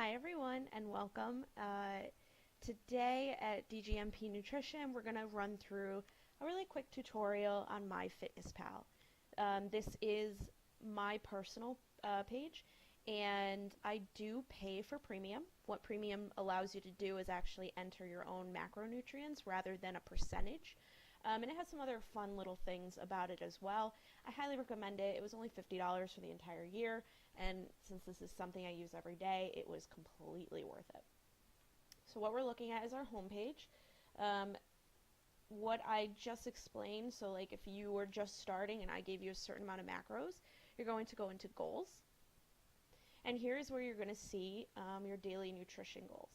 Hi everyone and welcome. Today at DGMP Nutrition we're going to run through a really quick tutorial on MyFitnessPal. This is my personal page and I do pay for premium. What premium allows you to do is actually enter your own macronutrients rather than a percentage. And it has some other fun little things about it as well. I highly recommend it. It was only $50 for the entire year, and since this is something I use every day, it was completely worth it. So what we're looking at is our homepage. What I just explained, so like if you were just starting and I gave you a certain amount of macros, you're going to go into goals. And here's where you're going to see your daily nutrition goals.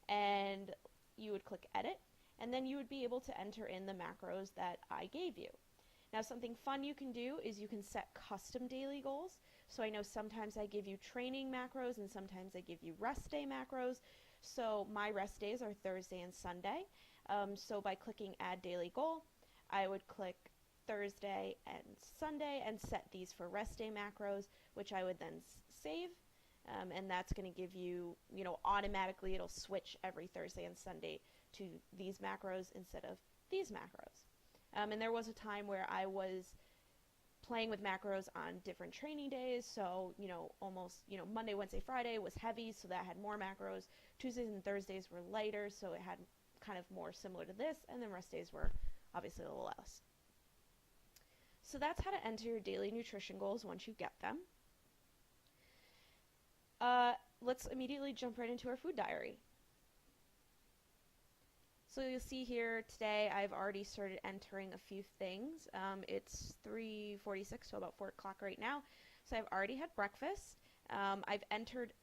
And you would click edit, and then you would be able to enter in the macros that I gave you. Now something fun you can do is you can set custom daily goals. So I know sometimes I give you training macros and sometimes I give you rest day macros. So my rest days are Thursday and Sunday. So by clicking add daily goal, I would click Thursday and Sunday and set these for rest day macros, which I would then save. And that's going to give you, automatically it'll switch every Thursday and Sunday to these macros instead of these macros. And there was a time where I was playing with macros on different training days. So, almost, Monday, Wednesday, Friday was heavy, so that had more macros. Tuesdays and Thursdays were lighter, so it had kind of more similar to this. And then rest days were obviously a little less. So that's how to enter your daily nutrition goals once you get them. Let's immediately jump right into our food diary. So you'll see here today I've already started entering a few things. It's 3:46, so about 4 o'clock right now. So I've already had breakfast. I've entered,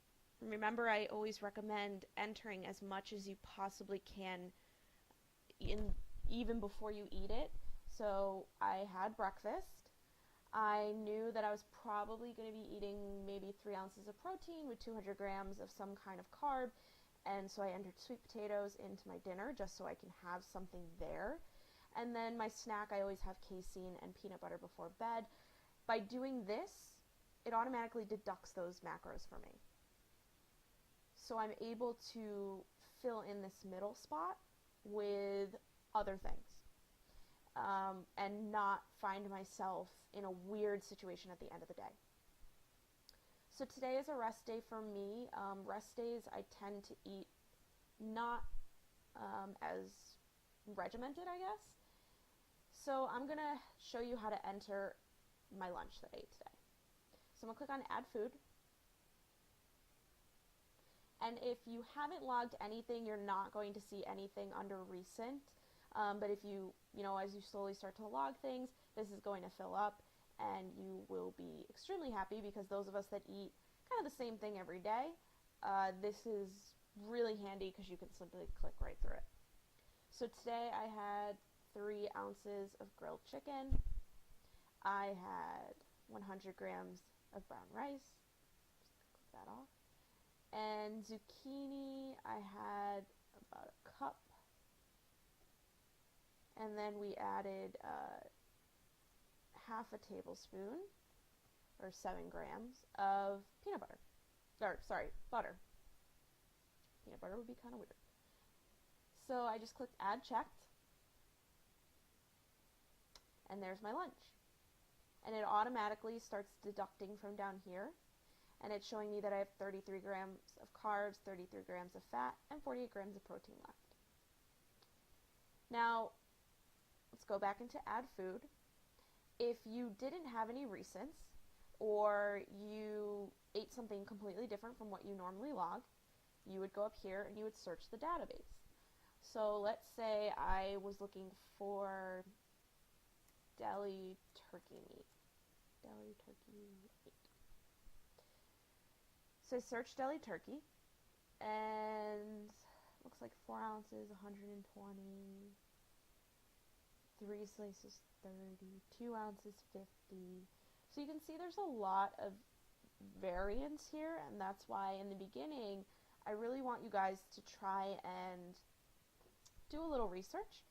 remember I always recommend entering as much as you possibly can even before you eat it. So I had breakfast. I knew that I was probably going to be eating maybe 3 ounces of protein with 200 grams of some kind of carb. And so I entered sweet potatoes into my dinner just so I can have something there. And then my snack, I always have casein and peanut butter before bed. By doing this, it automatically deducts those macros for me. So I'm able to fill in this middle spot with other things. And not find myself in a weird situation at the end of the day. So today is a rest day for me. Rest days I tend to eat not as regimented, I guess. So I'm going to show you how to enter my lunch that I ate today. So I'm going to click on add food. And if you haven't logged anything, you're not going to see anything under recent. But if you, as you slowly start to log things, this is going to fill up and you will be extremely happy because those of us that eat kind of the same thing every day, this is really handy because you can simply click right through it. So today I had 3 ounces of grilled chicken. I had 100 grams of brown rice. Just click that off. And zucchini, I had about a cup. And then we added half a tablespoon, or 7 grams, of peanut butter. Butter. Peanut butter would be kind of weird. So I just clicked add checked. And there's my lunch. And it automatically starts deducting from down here. And it's showing me that I have 33 grams of carbs, 33 grams of fat, and 48 grams of protein left. Now, let's go back into add food. If you didn't have any recents or you ate something completely different from what you normally log, you would go up here and you would search the database. So let's say I was looking for deli turkey meat. Deli turkey meat. So I searched deli turkey and looks like 4 ounces, 120. 3 slices, 30, 2 ounces, 50. So you can see there's a lot of variance here, and that's why in the beginning I really want you guys to try and do a little research.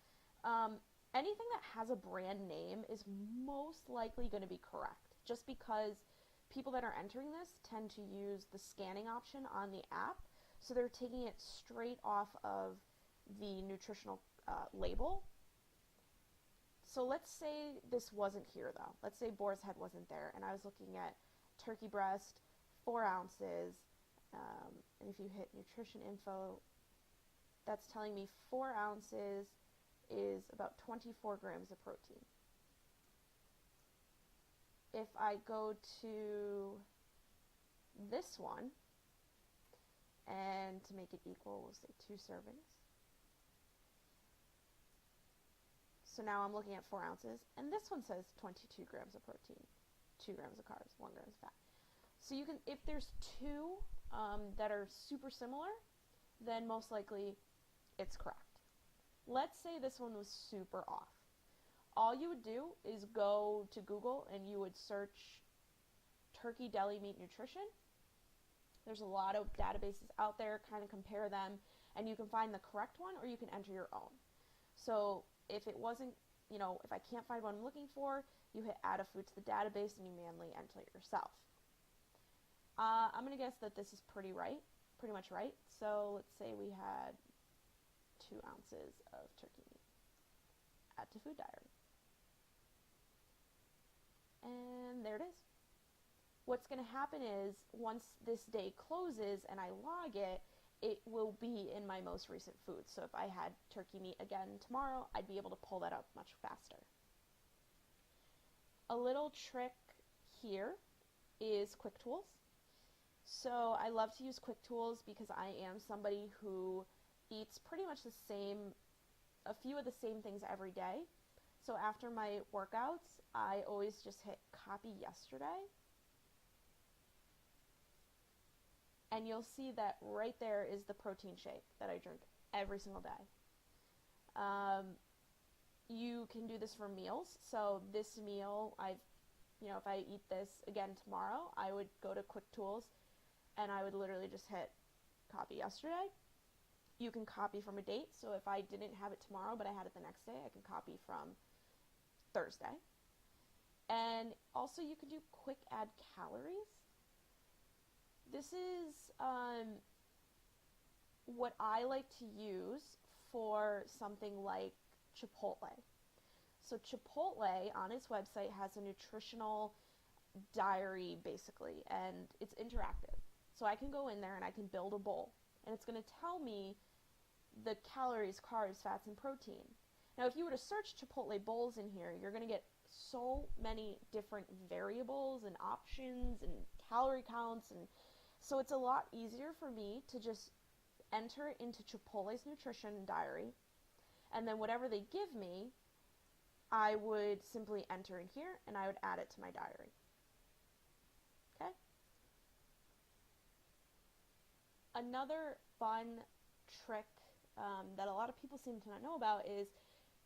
Anything that has a brand name is most likely going to be correct, just because people that are entering this tend to use the scanning option on the app. So they're taking it straight off of the nutritional label. So let's say this wasn't here though. Let's say boar's head wasn't there, and I was looking at turkey breast, 4 ounces, and if you hit nutrition info, that's telling me 4 ounces is about 24 grams of protein. If I go to this one, and to make it equal, we'll say 2 servings. So now I'm looking at 4 ounces, and this one says 22 grams of protein, 2 grams of carbs, 1 gram of fat. So you can, if there's 2 that are super similar, then most likely it's correct. Let's say this one was super off. All you would do is go to Google and you would search turkey deli meat nutrition. There's a lot of databases out there, kind of compare them, and you can find the correct one or you can enter your own. So if it wasn't, if I can't find what I'm looking for, you hit add a food to the database and you manually enter it yourself. I'm going to guess that this is pretty much right. So let's say we had 2 ounces of turkey meat. Add to food diary. And there it is. What's going to happen is once this day closes and I log it, it will be in my most recent food. So if I had turkey meat again tomorrow, I'd be able to pull that up much faster. A little trick here is Quick Tools. So I love to use Quick Tools because I am somebody who eats pretty much a few of the same things every day. So after my workouts, I always just hit copy yesterday. And you'll see that right there is the protein shake that I drink every single day. You can do this for meals. So this meal, if I eat this again tomorrow, I would go to Quick Tools and I would literally just hit copy yesterday. You can copy from a date. So if I didn't have it tomorrow, but I had it the next day, I can copy from Thursday. And also you can do quick add calories. This is what I like to use for something like Chipotle. So Chipotle on its website has a nutritional diary basically, and it's interactive. So I can go in there and I can build a bowl, and it's going to tell me the calories, carbs, fats, and protein. Now if you were to search Chipotle bowls in here, you're going to get so many different variables and options and calorie counts, and so it's a lot easier for me to just enter it into Chipotle's nutrition diary, and then whatever they give me, I would simply enter in here and I would add it to my diary. Okay? Another fun trick that a lot of people seem to not know about is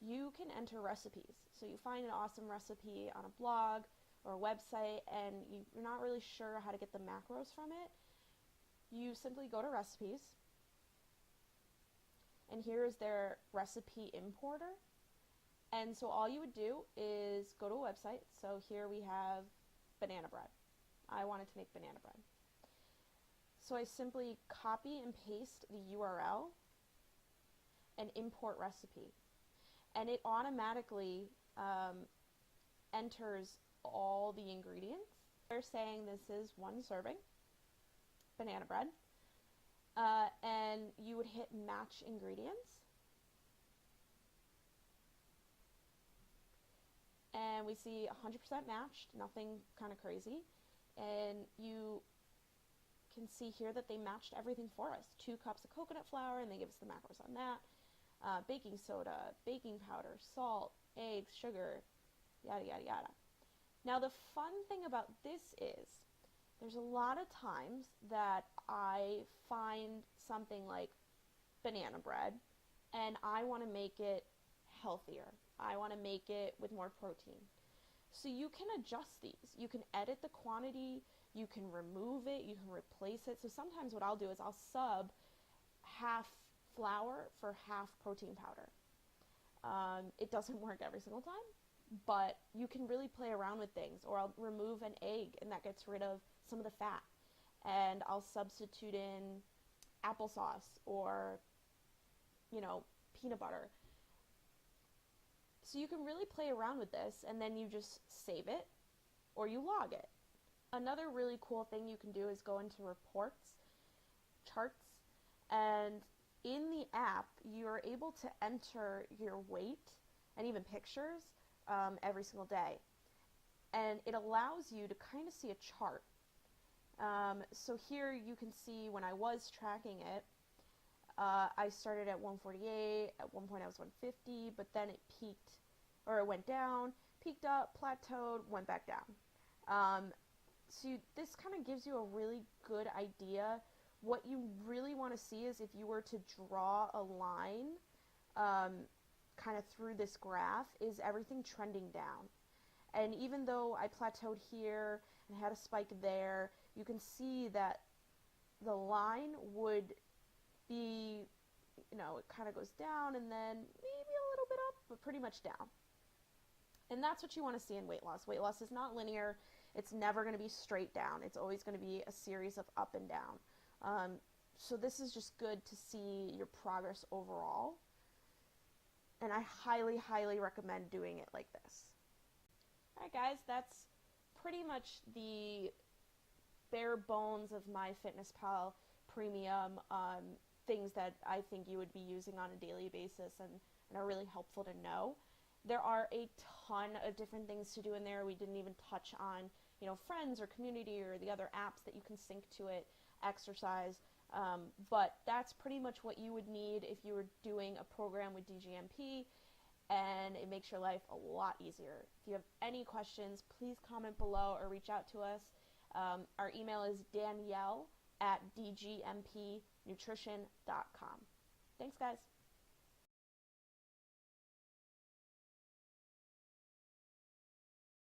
you can enter recipes. So you find an awesome recipe on a blog or a website and you're not really sure how to get the macros from it. You simply go to recipes, and here is their recipe importer. And so all you would do is go to a website. So here we have banana bread. I wanted to make banana bread. So I simply copy and paste the URL and import recipe. And it automatically enters all the ingredients. They're saying this is 1 serving banana bread, and you would hit match ingredients, and we see 100% matched, nothing kind of crazy, and you can see here that they matched everything for us. 2 cups of coconut flour, and they give us the macros on that, baking soda, baking powder, salt, eggs, sugar, yada yada yada. Now the fun thing about this is there's a lot of times that I find something like banana bread and I want to make it healthier. I want to make it with more protein. So you can adjust these. You can edit the quantity, you can remove it, you can replace it. So sometimes what I'll do is I'll sub half flour for half protein powder. It doesn't work every single time, but you can really play around with things. Or I'll remove an egg and that gets rid of some of the fat, and I'll substitute in applesauce or, peanut butter. So you can really play around with this, and then you just save it or you log it. Another really cool thing you can do is go into reports, charts, and in the app, you're able to enter your weight and even pictures every single day. And it allows you to kind of see a chart. So here you can see when I was tracking it, I started at 148, at one point I was 150, but then it peaked, or it went down, peaked up, plateaued, went back down. So this kind of gives you a really good idea. What you really want to see is if you were to draw a line kind of through this graph, is everything trending down? And even though I plateaued here and had a spike there, you can see that the line would be, it kind of goes down and then maybe a little bit up, but pretty much down. And that's what you want to see in weight loss. Weight loss is not linear. It's never going to be straight down. It's always going to be a series of up and down. So this is just good to see your progress overall. And I highly, highly recommend doing it like this. Alright guys, that's pretty much the bare bones of MyFitnessPal premium things that I think you would be using on a daily basis and are really helpful to know. There are a ton of different things to do in there. We didn't even touch on, friends or community or the other apps that you can sync to it, exercise. But that's pretty much what you would need if you were doing a program with DGMP, and it makes your life a lot easier. If you have any questions, please comment below or reach out to us. Our email is danielle@dgmpnutrition.com. Thanks, guys.